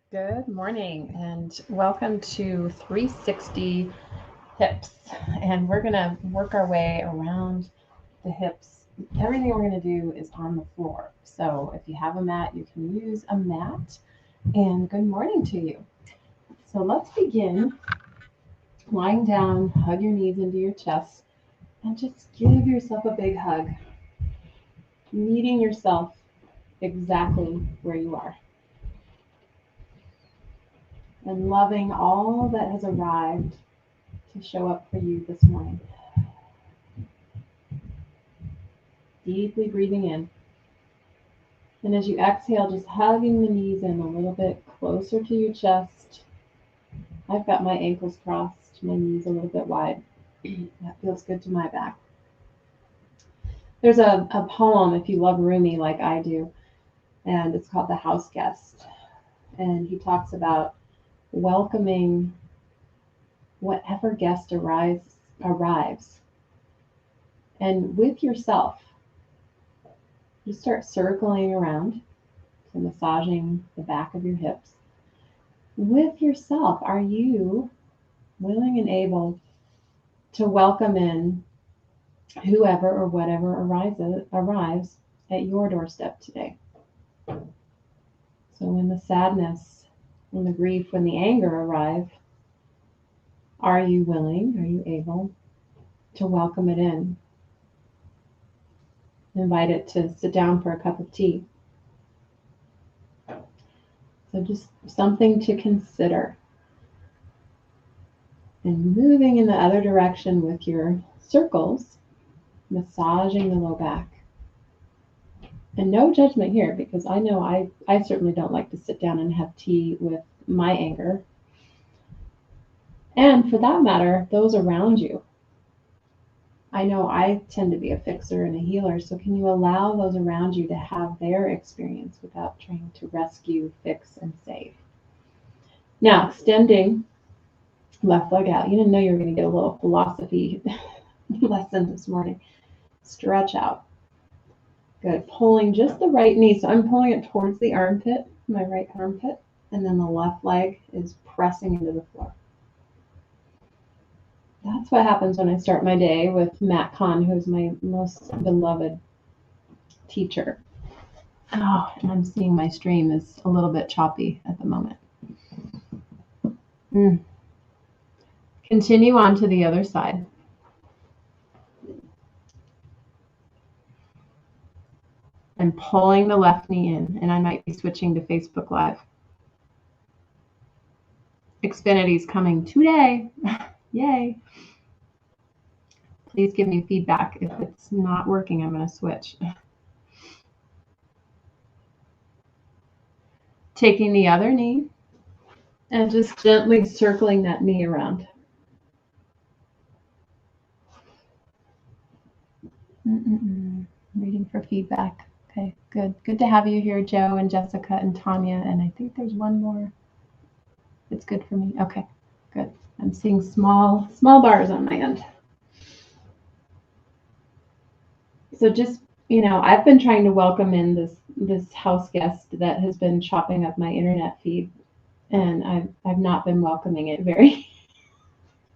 Good morning and welcome to 360 hips. And we're going to work our way around the hips. Everything we're going to do is on the floor. So if you have a mat, you can use a mat. And good morning to you. So let's begin lying down, hug your knees into your chest, and just give yourself a big hug, meeting yourself exactly where you are and loving all that has arrived to show up for you this morning. Deeply breathing in. And as you exhale, just hugging the knees in a little bit closer to your chest. I've got my ankles crossed, my knees a little bit wide. That feels good to my back. There's a poem, if you love Rumi like I do, and it's called The House Guest. And he talks about welcoming whatever guest arrives. And with yourself, you start circling around, so massaging the back of your hips. With yourself, are you willing and able to welcome in whoever or whatever arrives at your doorstep today? So when the sadness, when the grief, when the anger arrive, are you willing, are you able to welcome it in? Invite it to sit down for a cup of tea. So just something to consider. And moving in the other direction with your circles, massaging the low back. And no judgment here, because I know I certainly don't like to sit down and have tea with my anger. And for that matter, those around you. I know I tend to be a fixer and a healer, so can you allow those around you to have their experience without trying to rescue, fix, and save? Now, extending left leg out. You didn't know you were going to get a little philosophy lesson this morning. Stretch out. Good. Pulling just the right knee. So I'm pulling it towards the armpit, my right armpit, and then the left leg is pressing into the floor. That's what happens when I start my day with Matt Kahn, who's my most beloved teacher. Oh, and I'm seeing my stream is a little bit choppy at the moment. Continue on to the other side. I'm pulling the left knee in, and I might be switching to Facebook Live. Xfinity's coming today. Yay. Please give me feedback. If it's not working, I'm going to switch. Taking the other knee and just gently circling that knee around. Waiting for feedback. Okay, good. Good to have you here, Joe and Jessica and Tanya. And I think there's one more. It's good for me. Okay, good. I'm seeing small bars on my end. So just, I've been trying to welcome in this house guest that has been chopping up my internet feed, and I've not been welcoming it very,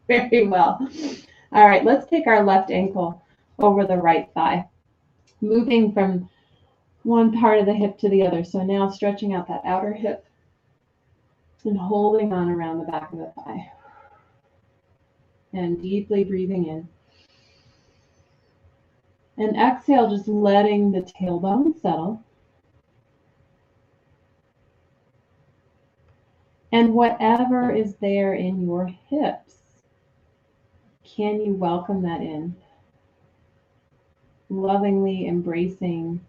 very well. All right, let's take our left ankle over the right thigh, moving from one part of the hip to the other. So now stretching out that outer hip and holding on around the back of the thigh. And deeply breathing in. And exhale, just letting the tailbone settle. And whatever is there in your hips, can you welcome that in? Lovingly embracing.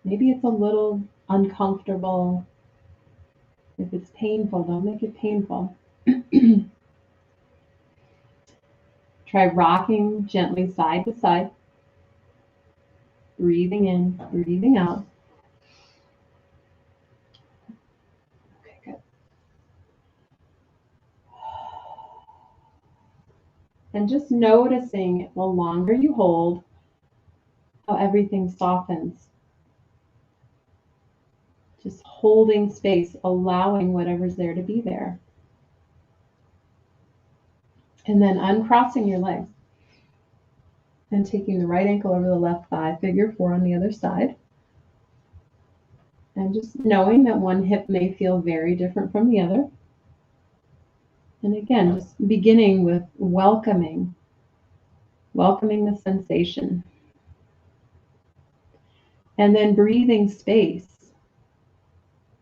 Maybe it's a little uncomfortable. If it's painful, don't make it painful. Try rocking gently side to side. Breathing in, breathing out. Okay, good. And just noticing the longer you hold, how everything softens. Just holding space, allowing whatever's there to be there. And then uncrossing your legs and taking the right ankle over the left thigh, figure 4 on the other side. And just knowing that one hip may feel very different from the other. And again, just beginning with welcoming the sensation. And then breathing space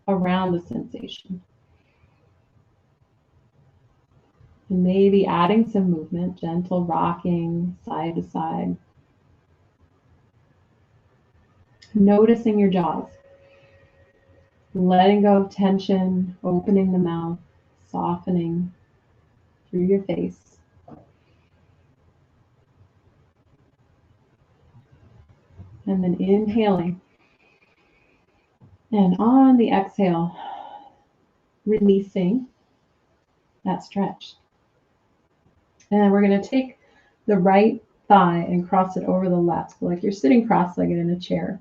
around the sensation. And maybe adding some movement, gentle rocking side to side. Noticing your jaws. Letting go of tension, opening the mouth, softening through your face. And then inhaling. And on the exhale, releasing that stretch. And then we're going to take the right thigh and cross it over the left. So like you're sitting cross-legged in a chair.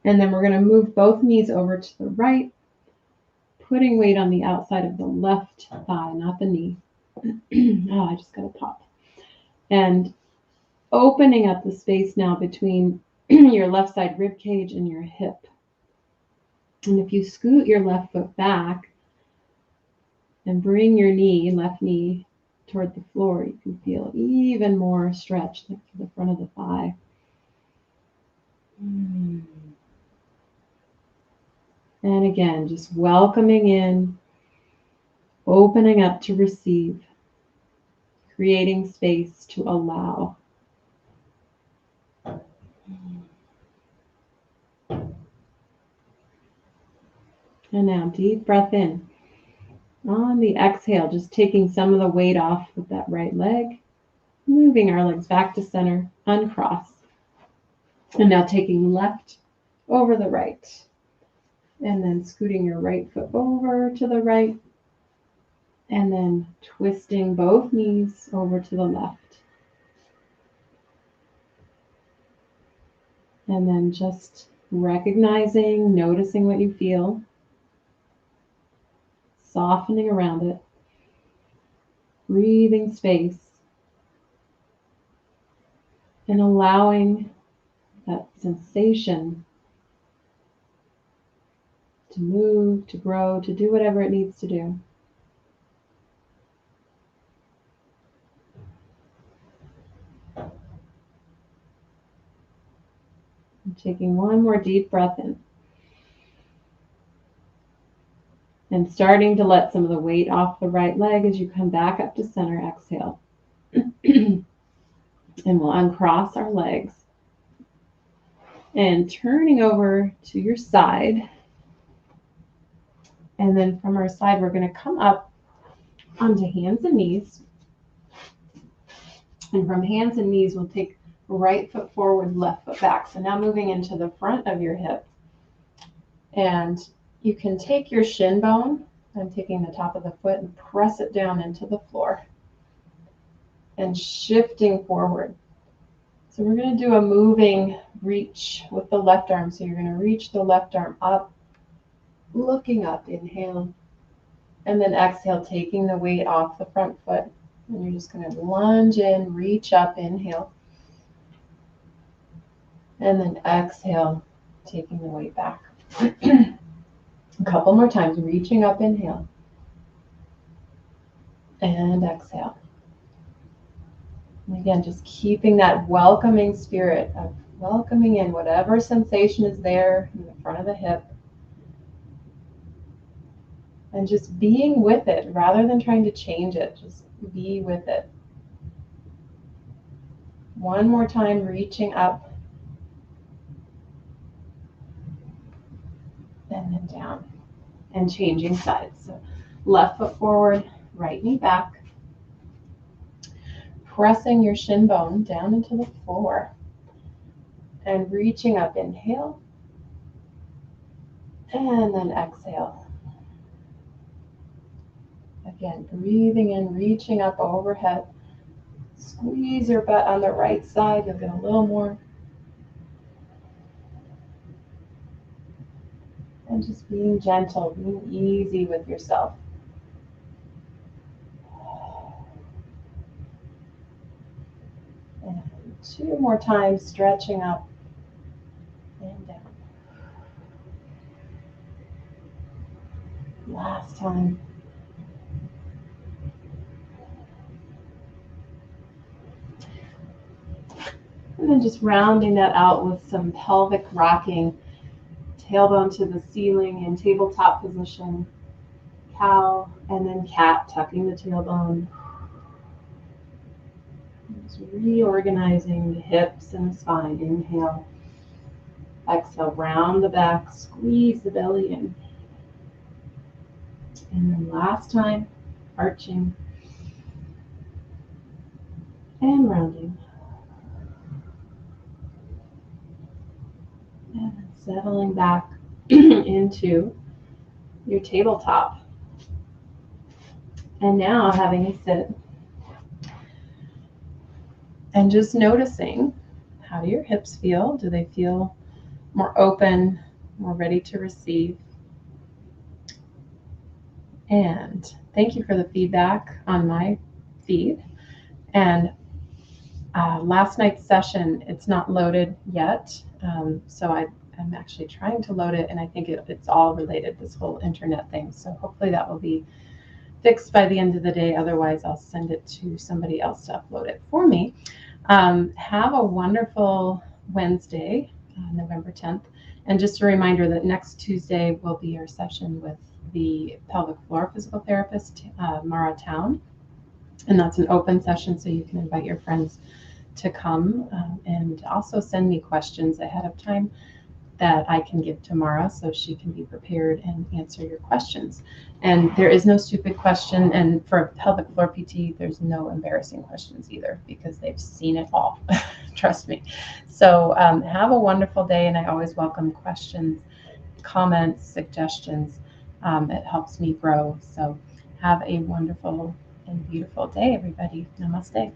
And then we're going to move both knees over to the right, putting weight on the outside of the left thigh, not the knee. Oh, I just got to pop. And opening up the space now between your left side rib cage and your hip. And if you scoot your left foot back and bring your left knee toward the floor, you can feel even more stretch to the front of the thigh. And again, just welcoming in, opening up to receive, creating space to allow. And now deep breath in. On the exhale, just taking some of the weight off with that right leg, moving our legs back to center, uncross. And now taking left over the right. And then scooting your right foot over to the right. And then twisting both knees over to the left. And then just recognizing, noticing what you feel. Softening around it. Breathing space. And allowing that sensation to move, to grow, to do whatever it needs to do. And taking one more deep breath in. And starting to let some of the weight off the right leg as you come back up to center, exhale. And we'll uncross our legs. And turning over to your side. And then from our side, we're going to come up onto hands and knees. And from hands and knees, we'll take right foot forward, left foot back. So now moving into the front of your hip. And you can take your shin bone, I'm taking the top of the foot, and press it down into the floor. And shifting forward. So we're going to do a moving reach with the left arm. So you're going to reach the left arm up, looking up, inhale. And then exhale, taking the weight off the front foot. And you're just going to lunge in, reach up, inhale. And then exhale, taking the weight back. A couple more times, reaching up, inhale. And exhale. And again, just keeping that welcoming spirit of welcoming in whatever sensation is there in the front of the hip. And just being with it rather than trying to change it. Just be with it. One more time, reaching up. And then down. And changing sides. So left foot forward, right knee back. Pressing your shin bone down into the floor. And reaching up, inhale. And then exhale. Again, breathing in, reaching up overhead. Squeeze your butt on the right side. You'll get a little more. And just being gentle, being easy with yourself. And 2 more times, stretching up and down. Last time. And then just rounding that out with some pelvic rocking, tailbone to the ceiling in tabletop position, cow, and then cat, tucking the tailbone. Just reorganizing the hips and the spine. Inhale. Exhale, round the back, squeeze the belly in. And then last time, arching and rounding. And then settling back into your tabletop. And now having a sit. And just noticing, how do your hips feel? Do they feel more open, more ready to receive? And thank you for the feedback on my feed. And last night's session, it's not loaded yet. So I'm actually trying to load it, and I think it's all related, this whole internet thing. So hopefully that will be fixed by the end of the day. Otherwise, I'll send it to somebody else to upload it for me. Have a wonderful Wednesday, November 10th. And just a reminder that next Tuesday will be our session with the pelvic floor physical therapist, Mara Town. And that's an open session, so you can invite your friends to come, and also send me questions ahead of time that I can give to Mara so she can be prepared and answer your questions. And there is no stupid question, and for pelvic floor PT, there's no embarrassing questions either, because they've seen it all. Trust me. So have a wonderful day, and I always welcome questions, comments, suggestions. It helps me grow. So have a wonderful and beautiful day, everybody. Namaste.